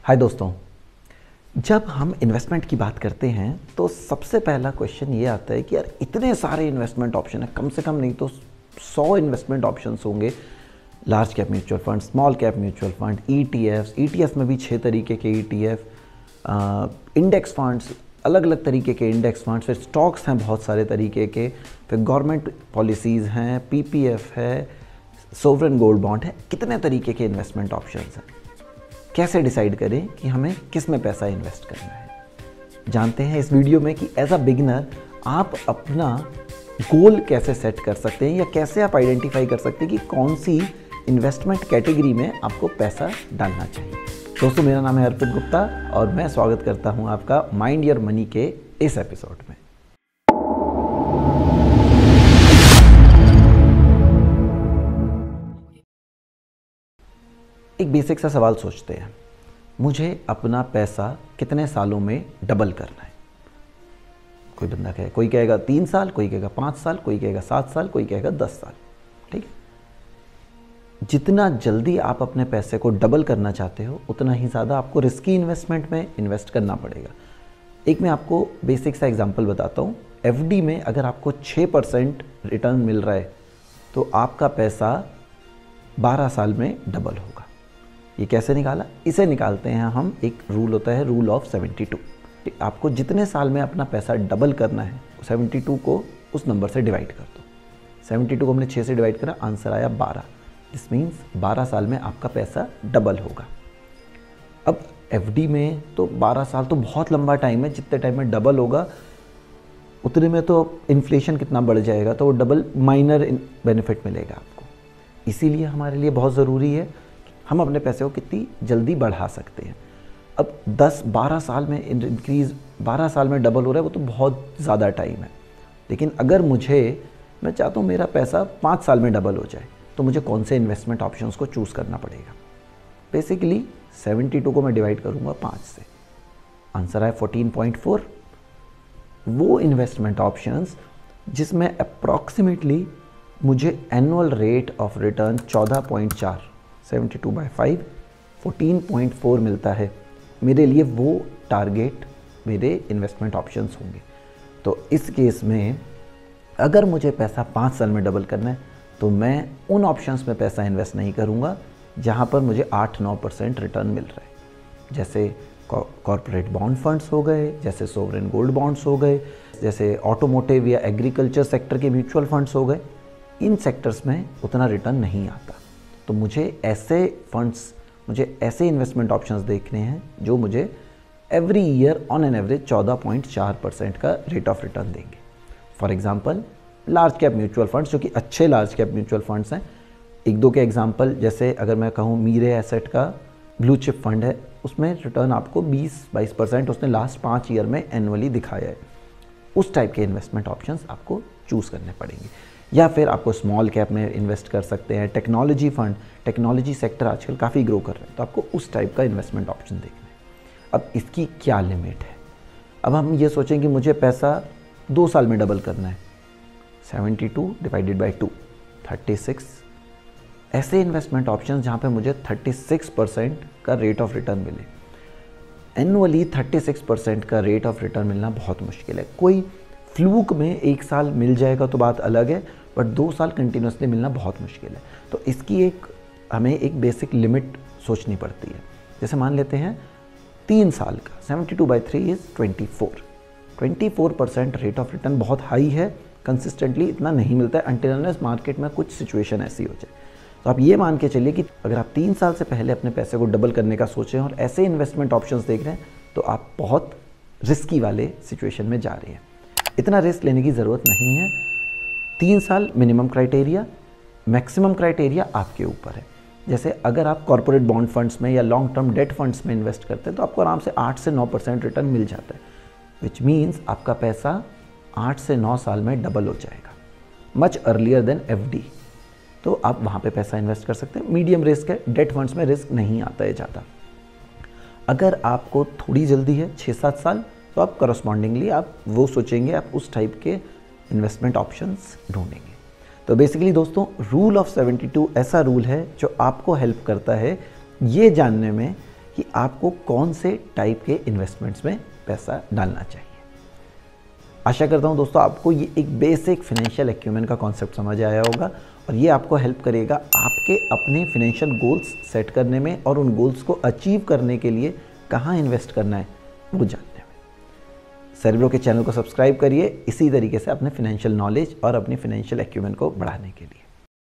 हाय दोस्तों, जब हम इन्वेस्टमेंट की बात करते हैं तो सबसे पहला क्वेश्चन ये आता है कि यार इतने सारे इन्वेस्टमेंट ऑप्शन है, कम से कम नहीं तो 100 इन्वेस्टमेंट ऑप्शंस होंगे। Large cap mutual fund, small cap mutual fund, ETF में भी 6 तरीके के ईटीएफ, इंडेक्स फंड्स, अलग अलग तरीके के इंडेक्स फंड्स, फिर स्टॉक्स हैं बहुत सारे तरीके के, फिर गवर्नमेंट पॉलिसीज़ हैं, पीपीएफ है, सोवरेन गोल्ड बॉन्ड है। कितने तरीके के इन्वेस्टमेंट ऑप्शंस हैं। कैसे डिसाइड करें कि हमें किस में पैसा इन्वेस्ट करना है, जानते हैं इस वीडियो में कि एज अ बिगिनर आप अपना गोल कैसे सेट कर सकते हैं या कैसे आप आइडेंटिफाई कर सकते हैं कि कौन सी इन्वेस्टमेंट कैटेगरी में आपको पैसा डालना चाहिए। दोस्तों, मेरा नाम है अर्पित गुप्ता और मैं स्वागत करता हूं आपका माइंड योर मनी के इस एपिसोड में। एक बेसिक सा सवाल सोचते हैं, मुझे अपना पैसा कितने सालों में डबल करना है। कोई बंदा कहे, कोई कहेगा 3 साल, कोई कहेगा 5 साल, कोई कहेगा 7 साल, कोई कहेगा 10 साल। ठीक है, जितना जल्दी आप अपने पैसे को डबल करना चाहते हो उतना ही ज़्यादा आपको रिस्की इन्वेस्टमेंट में इन्वेस्ट करना पड़ेगा। एक मैं आपको बेसिक सा एग्जांपल बताता हूँ। एफडी में अगर आपको 6% रिटर्न मिल रहा है तो आपका पैसा 12 साल में डबल होगा। ये कैसे निकाला? इसे निकालते हैं हम, एक रूल होता है रूल ऑफ 72। आपको जितने साल में अपना पैसा डबल करना है 72 को उस नंबर से डिवाइड कर दो। 72 को हमने 6 से डिवाइड करा, आंसर आया 12। दिस मीन्स 12 साल में आपका पैसा डबल होगा। अब एफडी में तो 12 साल तो बहुत लंबा टाइम है, जितने टाइम में डबल होगा उतने में तो इन्फ्लेशन कितना बढ़ जाएगा, तो वो डबल माइनर बेनिफिट मिलेगा आपको। इसीलिए हमारे लिए बहुत ज़रूरी है हम अपने पैसे को कितनी जल्दी बढ़ा सकते हैं। अब 10-12 साल में इंक्रीज़, 12 साल में डबल हो रहा है, वो तो बहुत ज़्यादा टाइम है। लेकिन अगर मैं चाहता हूँ मेरा पैसा 5 साल में डबल हो जाए, तो मुझे कौन से इन्वेस्टमेंट ऑप्शंस को चूज़ करना पड़ेगा। बेसिकली 72 को मैं डिवाइड करूँगा 5 से, आंसर आया 14.4। वो इन्वेस्टमेंट ऑप्शंस जिसमें अप्रॉक्सीमेटली मुझे एनुअल रेट ऑफ रिटर्न 14.4, 72/5 14.4 मिलता है, मेरे लिए वो टारगेट मेरे इन्वेस्टमेंट ऑप्शंस होंगे। तो इस केस में अगर मुझे पैसा 5 साल में डबल करना है तो मैं उन ऑप्शंस में पैसा इन्वेस्ट नहीं करूँगा जहाँ पर मुझे 8-9% रिटर्न मिल रहा है। जैसे कॉर्पोरेट बॉन्ड फंड्स हो गए, जैसे सोवरेन गोल्ड बॉन्ड्स हो गए, जैसे ऑटोमोटिव या एग्रीकल्चर सेक्टर के म्यूचुअल फंड्स हो गए। इन सेक्टर्स में उतना रिटर्न नहीं आता, तो मुझे ऐसे इन्वेस्टमेंट ऑप्शंस देखने हैं जो मुझे every year on an average 14.4% का रेट ऑफ रिटर्न देंगे। For example large cap mutual funds, जो कि अच्छे लार्ज कैप म्यूचुअल फंड्स हैं। 1-2 के एग्जांपल, जैसे अगर मैं कहूँ मीरे एसेट का ब्लू चिप फंड है, उसमें रिटर्न आपको 20-22% उसने लास्ट 5 ईयर में एनुअली दिखाया है। उस टाइप के इन्वेस्टमेंट ऑप्शंस आपको चूज़ करने पड़ेंगे। या फिर आपको स्मॉल कैप में इन्वेस्ट कर सकते हैं। टेक्नोलॉजी फंड, टेक्नोलॉजी सेक्टर आजकल काफ़ी ग्रो कर रहा है, तो आपको उस टाइप का इन्वेस्टमेंट ऑप्शन देखना है। अब इसकी क्या लिमिट है? अब हम ये सोचें कि मुझे पैसा 2 साल में डबल करना है, 72 डिवाइडेड बाई 2, 36। ऐसे इन्वेस्टमेंट ऑप्शन जहाँ पे मुझे 36% का रेट ऑफ रिटर्न मिले। एनुअली 36% का रेट ऑफ रिटर्न मिलना बहुत मुश्किल है। कोई फ्लूक में 1 साल मिल जाएगा तो बात अलग है, बट 2 साल कंटिन्यूसली मिलना बहुत मुश्किल है। तो इसकी हमें एक बेसिक लिमिट सोचनी पड़ती है। जैसे मान लेते हैं 3 साल का 72/3 इज़ 24% रेट ऑफ रिटर्न बहुत हाई है। कंसिस्टेंटली इतना नहीं मिलता है अनटिल अनलेस मार्केट में कुछ सिचुएशन ऐसी हो जाए। तो आप ये मान के चलिए कि अगर आप 3 साल से पहले अपने पैसे को डबल करने का सोचें और ऐसे इन्वेस्टमेंट ऑप्शंस देख रहे हैं तो आप बहुत रिस्की वाले सिचुएशन में जा रहे हैं। इतना रिस्क लेने की ज़रूरत नहीं है। 3 साल मिनिमम क्राइटेरिया, मैक्सिमम क्राइटेरिया आपके ऊपर है। जैसे अगर आप कॉर्पोरेट बॉन्ड फंड्स में या लॉन्ग टर्म डेट फंड्स में इन्वेस्ट करते हैं तो आपको आराम से 8 से 9% रिटर्न मिल जाता है, विच मीन्स आपका पैसा 8 से 9 साल में डबल हो जाएगा, मच अर्लियर देन एफडी। तो आप वहाँ पे पैसा इन्वेस्ट कर सकते हैं। मीडियम रिस्क है, डेट फंड्स में रिस्क नहीं आता है ज़्यादा। अगर आपको थोड़ी जल्दी है 6-7 साल, तो आप करस्पॉन्डिंगली आप वो सोचेंगे, आप उस टाइप के इन्वेस्टमेंट ऑप्शंस ढूंढेंगे। तो बेसिकली दोस्तों, रूल ऑफ 72 ऐसा रूल है जो आपको हेल्प करता है ये जानने में कि आपको कौन से टाइप के इन्वेस्टमेंट्स में पैसा डालना चाहिए। आशा करता हूँ दोस्तों आपको ये एक बेसिक फाइनेंशियल एक्यूमेन का कॉन्सेप्ट समझ आया होगा और ये आपको हेल्प करेगा आपके अपने फाइनेंशियल गोल्स सेट करने में और उन गोल्स को अचीव करने के लिए कहाँ इन्वेस्ट करना है वो जानने में। सेरेब्रो के चैनल को सब्सक्राइब करिए इसी तरीके से अपने फाइनेंशियल नॉलेज और अपनी फाइनेंशियल एक्यूमेन को बढ़ाने के लिए।